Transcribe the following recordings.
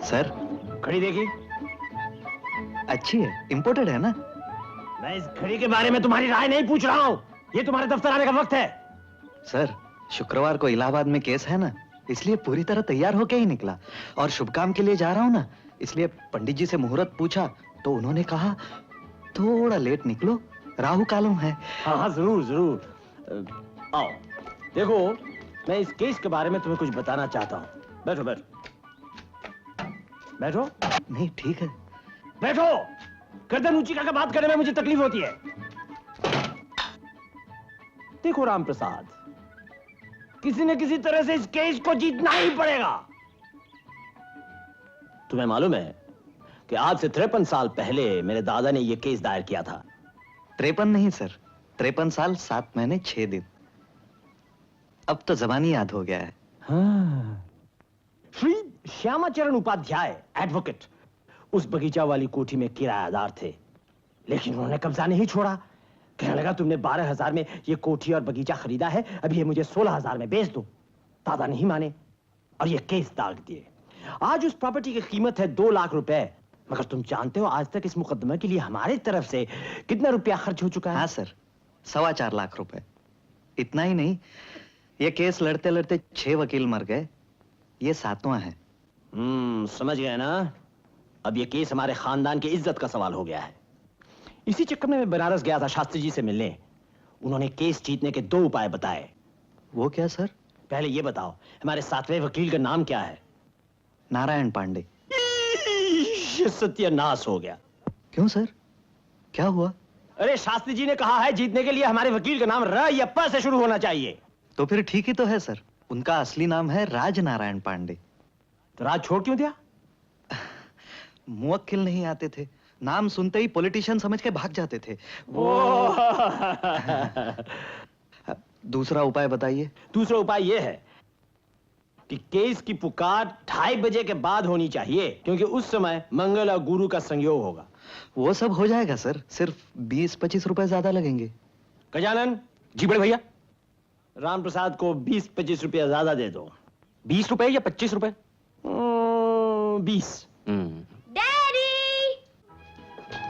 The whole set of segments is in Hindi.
सर घड़ी देखी? अच्छी है, इंपोर्टेड है ना? मैं इस घड़ी के बारे में तुम्हारी राय नहीं पूछ रहा हूँ। ये तुम्हारे दफ्तर आने का वक्त है। सर शुक्रवार को इलाहाबाद में केस है ना, इसलिए पूरी तरह तैयार होके ही निकला। और शुभ काम के लिए जा रहा हूँ ना, इसलिए पंडित जी से मुहूर्त पूछा तो उन्होंने कहा थोड़ा लेट निकलो, राहु कालम है। हाँ हाँ जरूर जरूर। आओ देखो, मैं इस केस के बारे में तुम्हें कुछ बताना चाहता हूँ। बैठो बैठो बैठो। नहीं ठीक है। बैठो। गर्दन ऊंची करके बात करने में मुझे तकलीफ होती है। देखो राम प्रसाद, किसी न किसी तरह से इस केस को जीतना ही पड़ेगा। तुम्हें मालूम है कि आज से 53 साल पहले मेरे दादा ने यह केस दायर किया था। 53 नहीं सर, 53 साल 7 महीने 6 दिन। अब तो जबानी याद हो गया है। हाँ। श्री श्यामाचरण उपाध्याय एडवोकेट उस बगीचा वाली कोठी में किरायादार थे, लेकिन उन्होंने कब्जा नहीं छोड़ा। कहने लगा तुमने 12,000 में ये कोठी और बगीचा खरीदा है, अभी ये मुझे 16,000 में बेच दो। दादा नहीं माने और ये केस दाग दिए। आज उस प्रॉपर्टी की कीमत है 2 लाख रुपए। मगर तुम जानते हो आज तक इस मुकदमे के लिए हमारी तरफ से कितना रुपया खर्च हो चुका है? हाँ सर, 4.25 लाख रुपए। इतना ही नहीं, ये केस लड़ते लड़ते 6 वकील मर गए, ये 7वां है। समझ गए ना? अब ये केस हमारे खानदान की इज्जत का सवाल हो गया है। इसी चक्कर में मैं बनारस गया था शास्त्री जी से मिलने। उन्होंने केस जीतने के 2 उपाय बताए। वो क्या सर? पहले ये बताओ, हमारे 7वें वकील का नाम क्या है? नारायण पांडे। सत्यानाश हो गया। क्यों सर, क्या हुआ? अरे शास्त्री जी ने कहा है जीतने के लिए हमारे वकील का नाम र या प से शुरू होना चाहिए। तो फिर ठीक ही तो है सर, उनका असली नाम है राज नारायण पांडे। तो राज छोड़ क्यों दिया? मुवक्किल नहीं आते थे, नाम सुनते ही पॉलिटिशियन समझ के भाग जाते थे। दूसरा उपाय बताइए। दूसरा उपाय यह है कि केस की पुकार 2:30 बजे के बाद होनी चाहिए, क्योंकि उस समय मंगल और गुरु का संयोग होगा। वो सब हो जाएगा सर, सिर्फ 20-25 रुपए ज्यादा लगेंगे। गजानन। जी बड़े भैया। राम प्रसाद को 20-25 रुपया ज्यादा दे दो। 20 रुपए या 25 रुपए? 20। Daddy,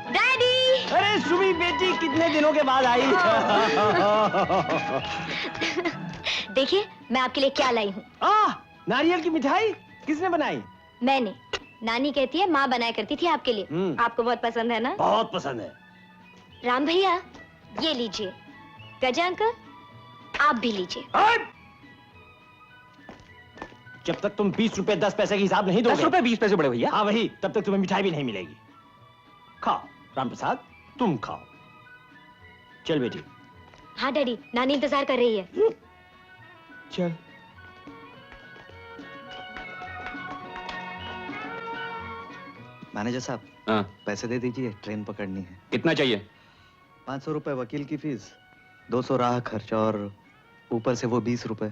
daddy. अरे सुमी बेटी कितने दिनों के बाद आई। देखिए मैं आपके लिए क्या लाई हूँ। नारियल की मिठाई किसने बनाई? मैंने। नानी कहती है माँ बनाया करती थी आपके लिए। आपको बहुत पसंद है ना? बहुत पसंद है। राम भैया ये लीजिए, गजा अंकल आप भी लीजिए। जब तक तुम 20 रुपए 10 पैसे के हिसाब नहीं दोगे। 10 रुपए 20 पैसे बड़े भैया। हाँ वही, तब तक तुम्हें मिठाई भी नहीं मिलेगी। खाओ राम प्रसाद, तुम खाओ। चल बेटी। हाँ डैडी, नानी इंतजार कर रही है। चल। मैनेजर साहब, हाँ। पैसे दे दीजिए, ट्रेन पकड़नी है। कितना चाहिए? 500 रुपए वकील की फीस, 200 राह खर्च और ऊपर से वो 20 रुपए।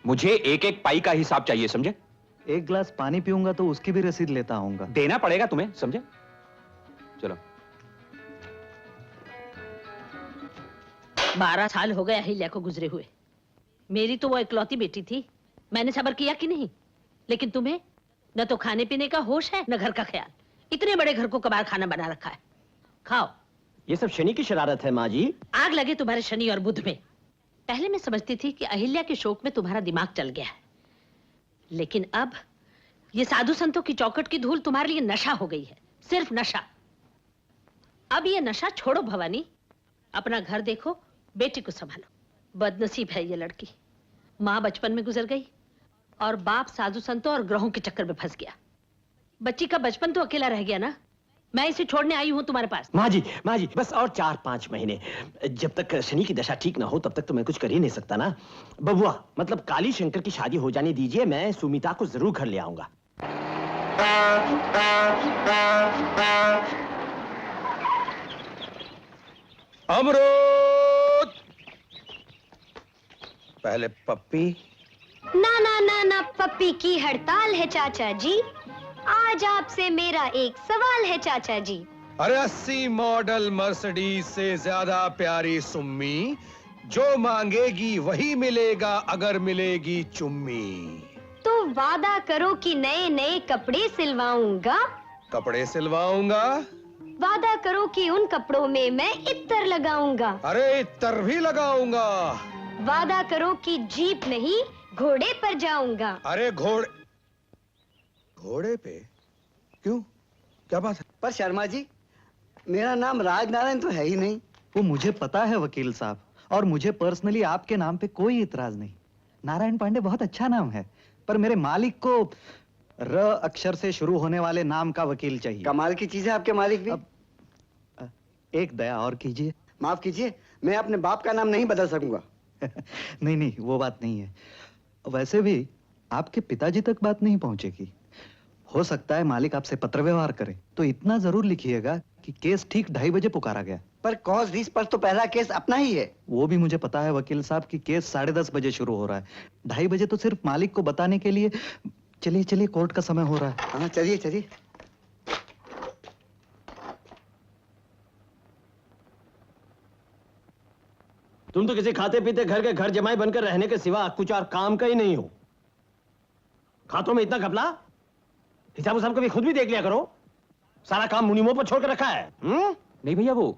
मुझे एक एक पाई का हिसाब चाहिए, समझे? एक गिलास पानी पीऊंगा तो उसकी भी रसीद लेता आऊंगा। देना पड़ेगा तुम्हें, समझे? चलो। 12 साल हो गए अहिल्या को गुजरे हुए। मेरी तो वो इकलौती बेटी थी, मैंने सब्र किया कि नहीं? लेकिन तुम्हें न तो खाने पीने का होश है न घर का ख्याल। इतने बड़े घर को कबाड़ खाना बना रखा है। खाओ। ये सब शनि की शरारत है माँ जी। आग लगे तुम्हारे शनि और बुध में। पहले मैं समझती थी कि अहिल्या के शोक में तुम्हारा दिमाग चल गया है, लेकिन अब ये साधु संतों की चौखट की धूल तुम्हारे लिए नशा हो गई है, सिर्फ नशा। अब ये नशा छोड़ो भवानी, अपना घर देखो, बेटी को संभालो। बदनसीब है ये लड़की। माँ बचपन में गुजर गई और बाप साधु संतों और ग्रहों के चक्कर में फंस गया। बच्ची का बचपन तो अकेला रह गया ना। मैं इसे छोड़ने आई हूं तुम्हारे पास। माँ जी बस और 4-5 महीने। जब तक शनि की दशा ठीक ना हो तब तक तो मैं कुछ कर ही नहीं सकता ना। बबुआ मतलब काली शंकर की शादी हो जाने दीजिए, मैं सुमिता को जरूर घर ले आऊंगा। अमरूद। पहले पप्पी। ना ना ना ना, पप्पी की हड़ताल है चाचा जी। आज आपसे मेरा एक सवाल है चाचा जी। अरे 80 मॉडल मर्सिडीज से ज्यादा प्यारी सुम्मी, जो मांगेगी वही मिलेगा अगर मिलेगी चुम्मी। तो वादा करो कि नए नए कपड़े सिलवाऊंगा। कपड़े सिलवाऊंगा। वादा करो कि उन कपड़ों में मैं इत्तर लगाऊंगा। अरे इत्तर भी लगाऊंगा। वादा करो कि जीप नहीं घोड़े पर जाऊंगा। अरे घोड़े पे क्यों, क्या बात है? पर शर्मा जी, मेरा नाम राजनारायण तो है ही नहीं। वो मुझे पता है वकील साहब, और मुझे पर्सनली आपके नाम पे कोई इतराज नहीं। नारायण पांडे बहुत अच्छा नाम है, पर मेरे मालिक को र अक्षर से शुरू होने वाले नाम का वकील चाहिए। कमाल की चीज है आपके मालिक भी। एक दया और कीजिए। माफ कीजिए, मैं अपने बाप का नाम नहीं बदल सकूंगा। नहीं नहीं, वो बात नहीं है। वैसे भी आपके पिताजी तक बात नहीं पहुंचेगी। हो सकता है मालिक आपसे पत्र व्यवहार करे, तो इतना जरूर लिखिएगा कि केस ठीक 2:30 बजे पुकारा गया। पर कॉज दिस पर तो पहला केस अपना ही है। वो भी मुझे पता है वकील साहब कि केस 10:30 बजे शुरू हो रहा है। 2:30 बजे तो सिर्फ मालिक को बताने के लिए। चलिए चलिए, कोर्ट का समय हो रहा है। हाँ चलिए चलिए। तुम तो किसी खाते पीते घर के घर जमाई बनकर रहने के सिवा कुछ और काम का ही नहीं हो। खातों में इतना घपला, हिसाब उसाब कभी खुद भी देख लिया करो। सारा काम मुनीमों पर छोड़ कर रखा है। नहीं भैया, वो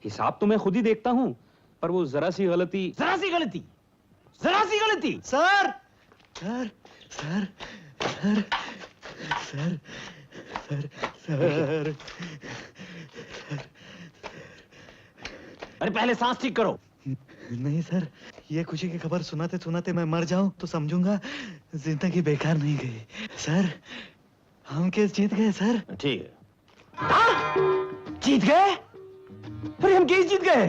हिसाब तो मैं खुद ही देखता हूँ, पर वो जरा सी गलती। जरा सी गलती, जरा सी गलती। Sir sir sir sir sir sir sir अरे पहले सांस ठीक करो। नहीं सर, ये खुशी की खबर सुनाते सुनाते मैं मर जाऊं तो समझूंगा जिंदगी बेकार नहीं गई। सर, हम केस जीत गए सर। ठीक है। जीत गए? अरे हम केस जीत गए,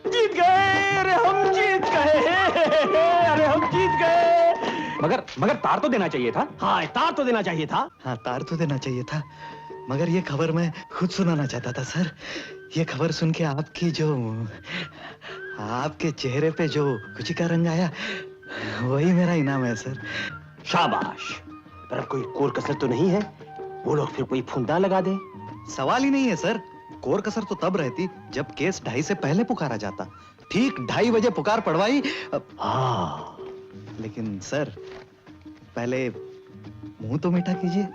जीत गए। अरे हम जीत गए, अरे हम जीत गए। मगर तार तो देना चाहिए था। हाँ, तार तो देना चाहिए था। हाँ, तार तो देना चाहिए था, मगर ये खबर मैं खुद सुनाना चाहता था सर। ये खबर सुन के आपके चेहरे पे जो खुशी का रंग आया, वही मेरा इनाम है सर। शाबाश। पर अब कोई कोर कसर तो नहीं है? वो लोग फिर कोई फुंडा लगा दे। सवाल ही नहीं है सर। कोर कसर तो तब रहती जब केस 2:30 से पहले पुकारा जाता। ठीक 2:30 बजे पुकार पड़वाई। हाँ, लेकिन सर, पहले मुंह तो मीठा कीजिए।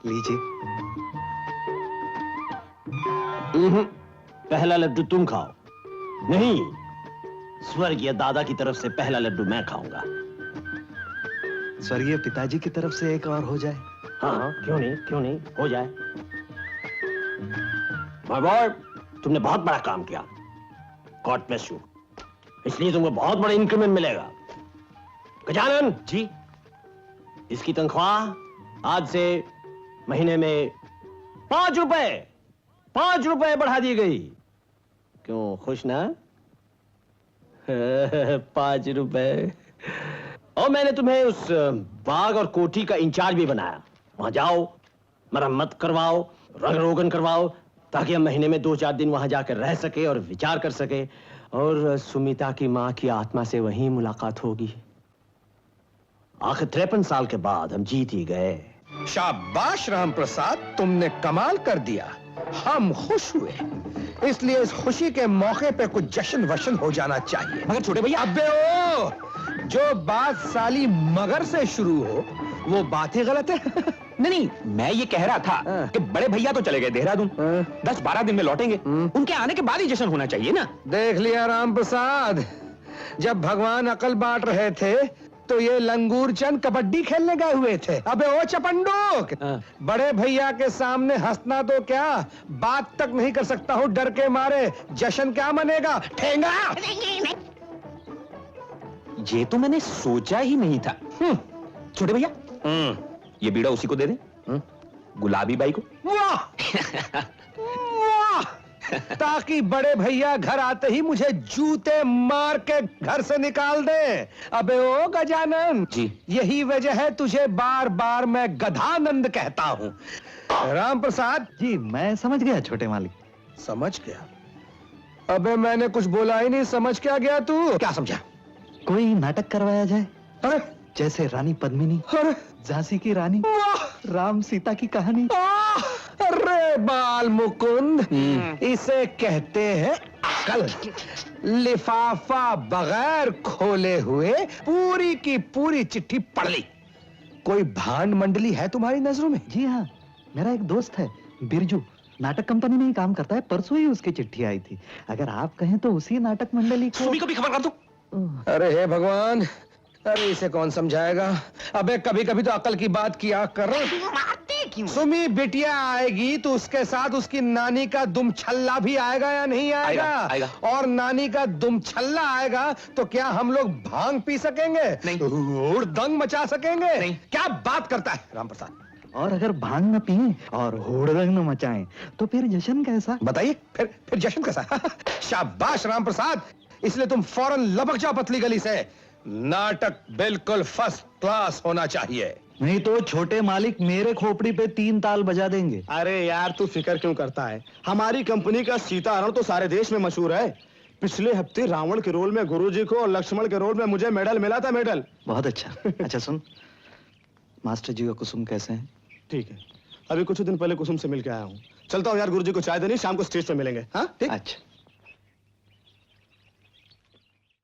लीजिए। पहला लड्डू तुम खाओ। नहीं, स्वर्गीय दादा की तरफ से पहला लड्डू मैं खाऊंगा। स्वर्गीय पिताजी की तरफ से एक और हो जाए। हाँ, क्यों नहीं हो जाए। माय बॉय, तुमने बहुत बड़ा काम किया। God bless you. इसलिए तुमको बहुत बड़ा इंक्रीमेंट मिलेगा। गजानन जी, इसकी तनख्वाह आज से महीने में 5 रुपए बढ़ा दी गई। क्यों, खुश ना? 5 रुपए। और मैंने तुम्हें उस बाग और कोठी का इंचार्ज भी बनाया। वहां जाओ, मरम्मत करवाओ, रंग रोगन करवाओ, ताकि हम महीने में 2-4 दिन वहां जाकर रह सके और विचार कर सके। और सुमिता की मां की आत्मा से वहीं मुलाकात होगी। आखिर 53 साल के बाद हम जीत ही गए। शाबाश राम प्रसाद, तुमने कमाल कर दिया। हम खुश हुए, इसलिए इस खुशी के मौके पे कुछ जश्न वशन हो जाना चाहिए। मगर छोटे भैया, अबे ओ, जो बात साली मगर से शुरू हो वो बात ही गलत है। नहीं, मैं ये कह रहा था कि बड़े भैया तो चले गए देहरादून, 10-12 दिन में लौटेंगे। उनके आने के बाद ही जश्न होना चाहिए ना। देख लिया राम प्रसाद, जब भगवान अकल बांट रहे थे तो ये लंगूर चंद कबड्डी खेलने गए हुए थे। अबे ओ चपंडोक, बड़े भैया के सामने हंसना तो क्या, बात तक नहीं कर सकता हूँ डर के मारे। जश्न क्या मनेगा, ठेंगा। ये तो मैंने सोचा ही नहीं था। छोटे भैया, ये बीड़ा उसी को दे दे, गुलाबी बाई को। वाह वाह, ताकि बड़े भैया घर आते ही मुझे जूते मार के घर से निकाल दे। अबे ओ गजानन जी, यही वजह है तुझे बार बार मैं गधानंद कहता हूँ। राम प्रसाद जी, मैं समझ गया छोटे मालिक। समझ गया? अबे मैंने कुछ बोला ही नहीं, समझ क्या गया तू? क्या समझा? कोई नाटक करवाया जाए, अरे जैसे रानी पद्मिनी, अरे झांसी की रानी, वाह, राम सीता की कहानी। अरे बाल मुकुंद, इसे कहते हैं कल लिफाफा बगैर खोले हुए पूरी की पूरी चिट्ठी पढ़ ली। कोई भांड मंडली है तुम्हारी नजरों में? जी हाँ, मेरा एक दोस्त है बिरजू, नाटक कंपनी में ही काम करता है। परसों ही उसकी चिट्ठी आई थी। अगर आप कहें तो उसी नाटक मंडली को। सुमी को भी खबर कर दो। अरे हे भगवान, अरे इसे कौन समझाएगा? अबे कभी कभी तो अकल की बात किया कर। सुमी बिटिया आएगी तो उसके साथ उसकी नानी का दुमछल्ला भी आएगा या नहीं आएगा? आएगा। और नानी का दुमछल्ला आएगा तो क्या हम लोग भांग पी सकेंगे? नहीं। हुड़दंग मचा सकेंगे? नहीं। क्या बात करता है राम प्रसाद? और अगर भांग न पिए और हुड़दंग न मचाएं तो फिर जश्न कैसा? बताइए, फिर जश्न कैसा? शाबाश राम प्रसाद, इसलिए तुम फौरन लपक जाओ पतली गली से। नाटक बिल्कुल फर्स्ट क्लास होना चाहिए, नहीं तो छोटे मालिक मेरे खोपड़ी पे 3 ताल बजा देंगे। अरे यार तू फिक्र क्यों करता है? हमारी कंपनी का सीताहरण तो सारे देश में मशहूर है। पिछले हफ्ते रावण के रोल में गुरुजी को और लक्ष्मण के रोल में मुझे मेडल मिला था, मेडल। बहुत अच्छा। अच्छा सुन, मास्टर जी और कुसुम कैसे हैं? ठीक है, अभी कुछ दिन पहले कुसुम से मिल के आया हूँ। चलता हूँ यार, गुरुजी को चाय देनी, शाम को स्टेज पे मिलेंगे। हाँ ठीक। अच्छा।